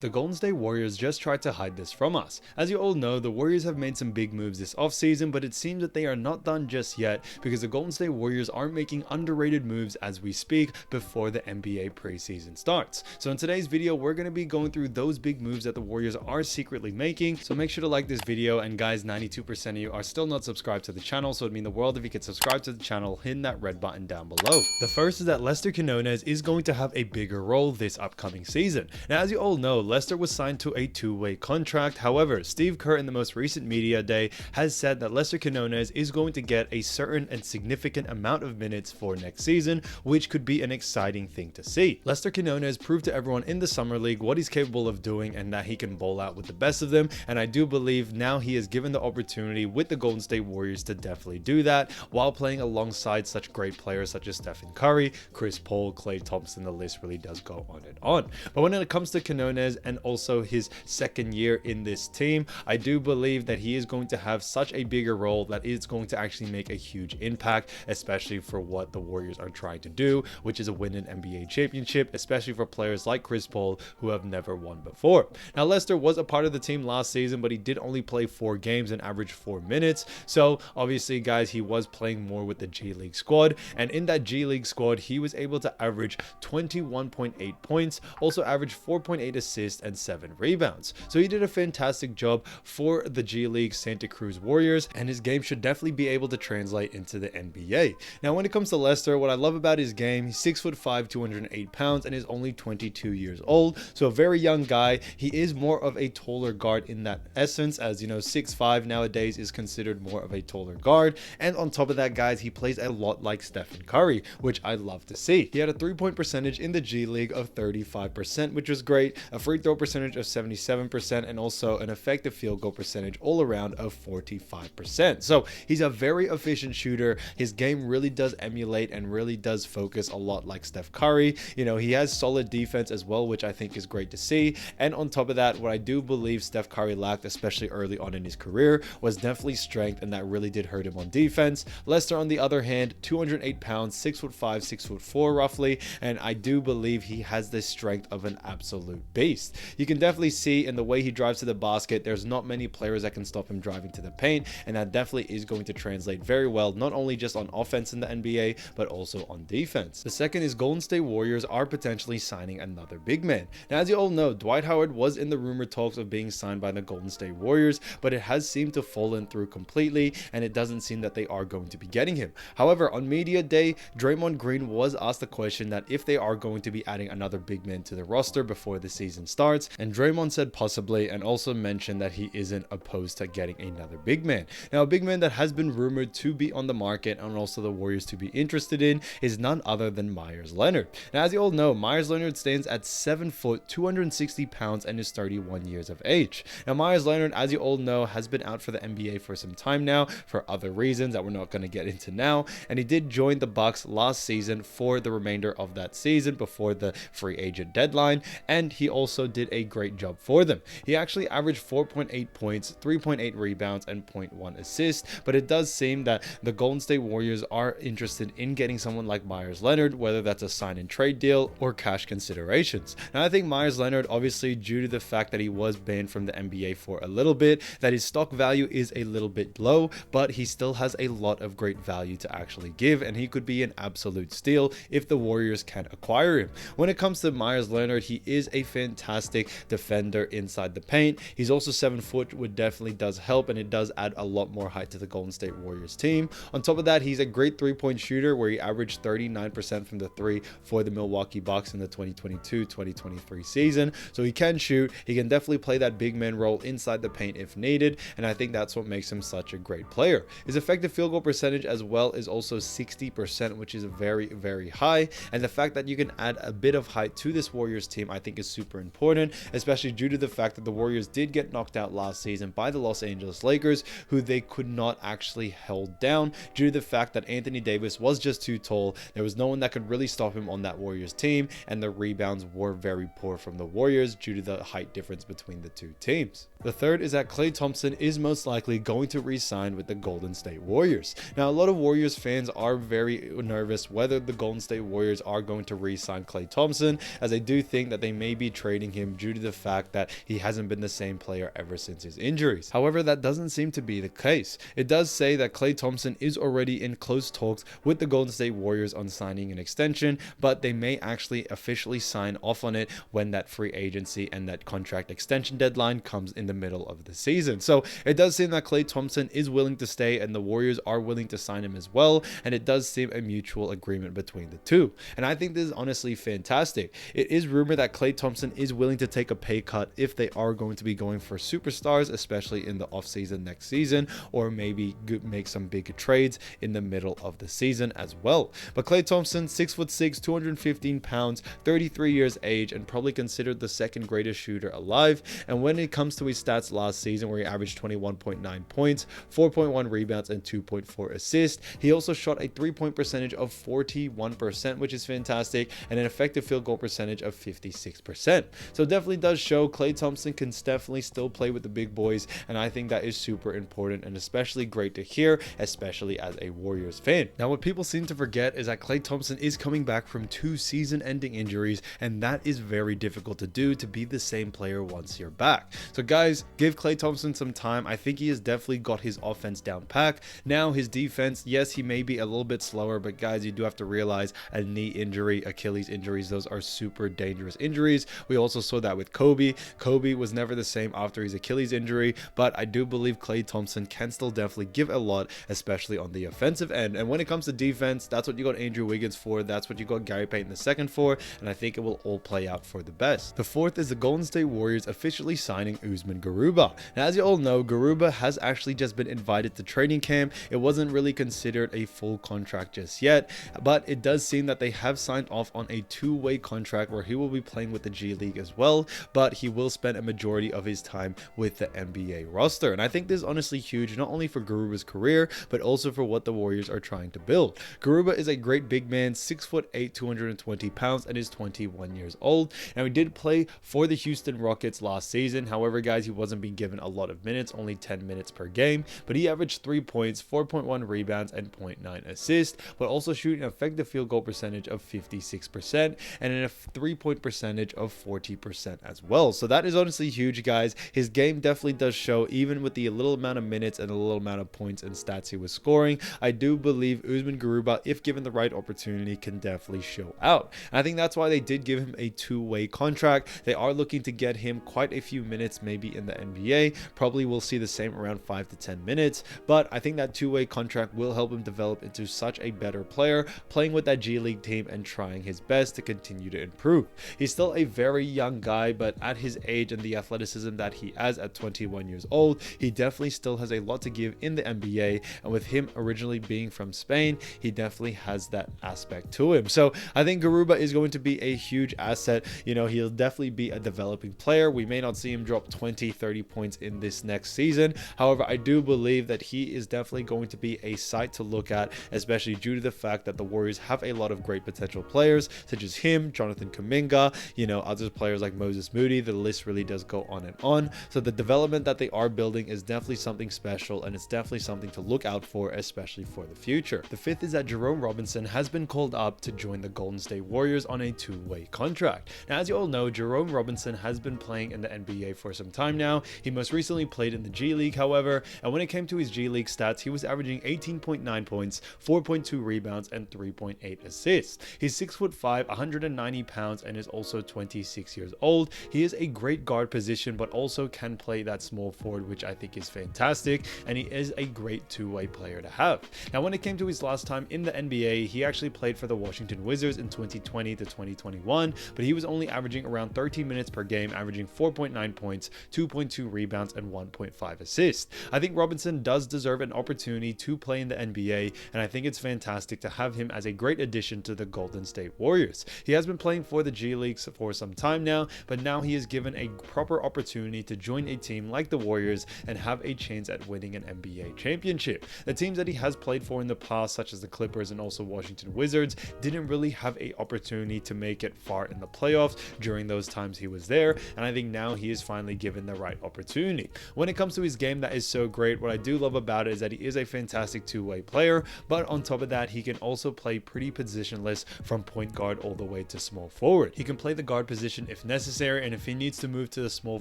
The Golden State Warriors just tried to hide this from us. As you all know, the Warriors have made some big moves this offseason, but it seems that they are not done just yet because the Golden State Warriors are making underrated moves as we speak before the NBA preseason starts. So in today's video, we're going to be going through those big moves that the Warriors are secretly making. So make sure to like this video, and guys, 92% of you are still not subscribed to the channel, so it'd mean the world if you could subscribe to the channel, hit that red button down below. The first is that Lester Quinones is going to have a bigger role this upcoming season. Now, as you all know, Lester was signed to a two-way contract. However, Steve Kerr in the most recent media day has said that Lester Quinones is going to get a certain and significant amount of minutes for next season, which could be an exciting thing to see. Lester Quinones proved to everyone in the Summer League what he's capable of doing and that he can bowl out with the best of them, and I do believe now he is given the opportunity with the Golden State Warriors to definitely do that while playing alongside such great players such as Steph Curry, Chris Paul, Klay Thompson. The list really does go on and on. But when it comes to Quinones and also his second year in this team, I do believe that he is going to have such a bigger role that is going to actually make a huge impact, especially for what the Warriors are trying to do, which is a win an NBA championship, especially for players like Chris Paul who have never won before. Now, Lester was a part of the team last season, but he did only play 4 games and average 4 minutes. So obviously, guys, he was playing more with the G League squad, and in that G League squad, he was able to average 21.8 points, also average 4.8 assists and 7 rebounds. So he did a fantastic job for the G League Santa Cruz Warriors, and his game should definitely be able to translate into the NBA. Now, when it comes to Lester, what I love about his game, he's 6'5", 208 pounds, and is only 22 years old. So a very young guy. He is more of a taller guard in that essence, as you know, 6'5" nowadays is considered more of a taller guard. And on top of that, guys, he plays a lot like Steph Curry, which I love to see. He had a 3-point percentage in the G League of 35%, which was great, a free throw percentage of 77%, and also an effective field goal percentage all around of 45%. So he's a very efficient shooter. His game really does emulate and really does focus a lot like Steph Curry. You know, he has solid defense as well, which I think is great to see. And on top of that, what I do believe Steph Curry lacked, especially early on in his career, was definitely strength, and that really did hurt him on defense. Lester, on the other hand, 208 pounds, 6'5", 6'4" roughly, and I do believe he has the strength of an absolute beast. You can definitely see in the way he drives to the basket, there's not many players that can stop him driving to the paint, and that definitely is going to translate very well, not only just on offense in the NBA, but also on defense. The second is Golden State Warriors are potentially signing another big man. Now, as you all know, Dwight Howard was in the rumor talks of being signed by the Golden State Warriors, but it has seemed to fallen through completely, and it doesn't seem that they are going to be getting him. However, on media day, Draymond Green was asked the question that if they are going to be adding another big man to the roster before the season starts, and Draymond said possibly, and also mentioned that he isn't opposed to getting another big man. Now, a big man that has been rumored to be on the market and also the Warriors to be interested in is none other than Meyers Leonard. Now, as you all know, Meyers Leonard stands at 7 foot, 260 pounds, and is 31 years of age. Now, Meyers Leonard, as you all know, has been out for the NBA for some time now for other reasons that we're not going to get into now, and he did join the Bucks last season for the remainder of that season before the free agent deadline, and he also did a great job for them. He actually averaged 4.8 points, 3.8 rebounds, and 0.1 assists, but it does seem that the Golden State Warriors are interested in getting someone like Meyers Leonard, whether that's a sign and trade deal or cash considerations. Now, I think Meyers Leonard, obviously due to the fact that he was banned from the NBA for a little bit, that his stock value is a little bit low, but he still has a lot of great value to actually give, and he could be an absolute steal if the Warriors can acquire him. When it comes to Meyers Leonard, he is a fantastic defender inside the paint. He's also 7 foot, which definitely does help, and it does add a lot more height to the Golden State Warriors team. On top of that, he's a great 3-point shooter where he averaged 39% from the 3 for the Milwaukee Bucks in the 2022-2023 season. So he can shoot. He can definitely play that big man role inside the paint if needed, and I think that's what makes him such a great player. His effective field goal percentage as well is also 60%, which is very, very high, and the fact that you can add a bit of height to this Warriors team I think is super important, especially due to the fact that the Warriors did get knocked out last season by the Los Angeles Lakers, who they could not actually hold down due to the fact that Anthony Davis was just too tall. There was no one that could really stop him on that Warriors team, and the rebounds were very poor from the Warriors due to the height difference between the two teams. The third is that Klay Thompson is most likely going to re-sign with the Golden State Warriors. Now, a lot of Warriors fans are very nervous whether the Golden State Warriors are going to re-sign Klay Thompson, as they do think that they may be trading starting him due to the fact that he hasn't been the same player ever since his injuries. However, that doesn't seem to be the case. It does say that Klay Thompson is already in close talks with the Golden State Warriors on signing an extension, but they may actually officially sign off on it when that free agency and that contract extension deadline comes in the middle of the season. So it does seem that Klay Thompson is willing to stay and the Warriors are willing to sign him as well, and it does seem a mutual agreement between the two. And I think this is honestly fantastic. It is rumored that Klay Thompson is willing to take a pay cut if they are going to be going for superstars, especially in the offseason next season, or maybe make some big trades in the middle of the season as well. But Klay Thompson, 6'6", 215 pounds, 33 years age, and probably considered the second greatest shooter alive. And when it comes to his stats last season, where he averaged 21.9 points, 4.1 rebounds, and 2.4 assists, he also shot a 3-point percentage of 41%, which is fantastic, and an effective field goal percentage of 56%. So it definitely does show Klay Thompson can definitely still play with the big boys, and I think that is super important and especially great to hear, especially as a Warriors fan. Now, what people seem to forget is that Klay Thompson is coming back from 2 season-ending injuries, and that is very difficult to do, to be the same player once you're back. So guys, give Klay Thompson some time. I think he has definitely got his offense down pat. Now his defense, yes, he may be a little bit slower, but guys, you do have to realize a knee injury, Achilles injuries, those are super dangerous injuries. We also saw that with Kobe. Kobe was never the same after his Achilles injury, but I do believe Klay Thompson can still definitely give a lot, especially on the offensive end. And when it comes to defense, that's what you got Andrew Wiggins for, that's what you got Gary Payton II for, and I think it will all play out for the best. The fourth is the Golden State Warriors officially signing Usman Garuba. Now, as you all know, Garuba has actually just been invited to training camp. It wasn't really considered a full contract just yet, but it does seem that they have signed off on a 2-way contract where he will be playing with the G League as well, but he will spend a majority of his time with the NBA roster. And I think this is honestly huge, not only for Garuba's career, but also for what the Warriors are trying to build. Garuba is a great big man, 6'8", 220 pounds, and is 21 years old. And we did play for the Houston Rockets last season. However, guys, he wasn't being given a lot of minutes, only 10 minutes per game, but he averaged 3 points, 4.1 rebounds, and 0.9 assists, but also shooting an effective field goal percentage of 56% and a 3-point percentage of 40% as well. So that is honestly huge, guys. His game definitely does show, even with the little amount of minutes and a little amount of points and stats he was scoring. I do believe Usman Garuba, if given the right opportunity, can definitely show out. And I think that's why they did give him a 2-way contract. They are looking to get him quite a few minutes, maybe in the NBA. Probably we'll see the same, around 5 to 10 minutes, but I think that 2-way contract will help him develop into such a better player, playing with that G League team and trying his best to continue to improve. He's still a very young guy, but at his age and the athleticism that he has at 21 years old, he definitely still has a lot to give in the NBA, and with him originally being from Spain, he definitely has that aspect to him. So I think Garuba is going to be a huge asset. You know, he'll definitely be a developing player. We may not see him drop 20-30 points in this next season. However, I do believe that he is definitely going to be a sight to look at, especially due to the fact that the Warriors have a lot of great potential players such as him, Jonathan Kuminga, you know, other players like Moses Moody. The list really does go on and on. So the development that they are building is definitely something special, and it's definitely something to look out for, especially for the future. The fifth is that Jerome Robinson has been called up to join the Golden State Warriors on a 2-way contract. Now, as you all know, Jerome Robinson has been playing in the NBA for some time now. He most recently played in the G League, however, and when it came to his G League stats, he was averaging 18.9 points, 4.2 rebounds, and 3.8 assists. He's 6'5", 190 pounds, and is also 26 years old. He is a great guard position, but also can play that small forward, which I think is fantastic, and he is a great 2-way player to have. Now, when it came to his last time in the NBA, he actually played for the Washington Wizards in 2020 to 2021, but he was only averaging around 13 minutes per game, averaging 4.9 points, 2.2 rebounds, and 1.5 assists. I think Robinson does deserve an opportunity to play in the NBA, and I think it's fantastic to have him as a great addition to the Golden State Warriors. He has been playing for the G League for some time now, but now he is given a proper opportunity to join a team like the Warriors and have a chance at winning an NBA championship. The teams that he has played for in the past, such as the Clippers and also Washington Wizards, didn't really have an opportunity to make it far in the playoffs during those times he was there, and I think now he is finally given the right opportunity. When it comes to his game, that is so great. What I do love about it is that he is a fantastic 2-way player, but on top of that, he can also play pretty positionless from point guard all the way to small forward. He can play the guard position if necessary, and if he needs to move to the small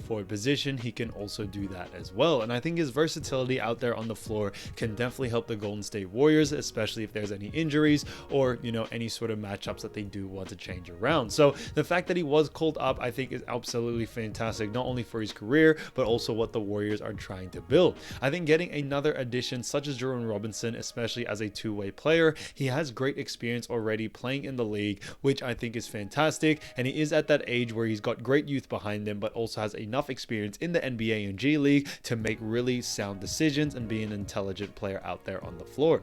forward position, he can also do that as well. And I think his versatility out there on the floor can definitely help the Golden State Warriors, especially if there's any injuries or, you know, any sort of matchups that they do want to change around. So the fact that he was called up, I think, is absolutely fantastic, not only for his career, but also what the Warriors are trying to build. I think getting another addition such as Jerome Robinson, especially as a two-way player, he has great experience already playing in the league, which I think is fantastic. And he is at that age where he's got great youth behind him, but also has enough experience in the NBA and G League to make really sound decisions and be an intelligent player out there on the floor.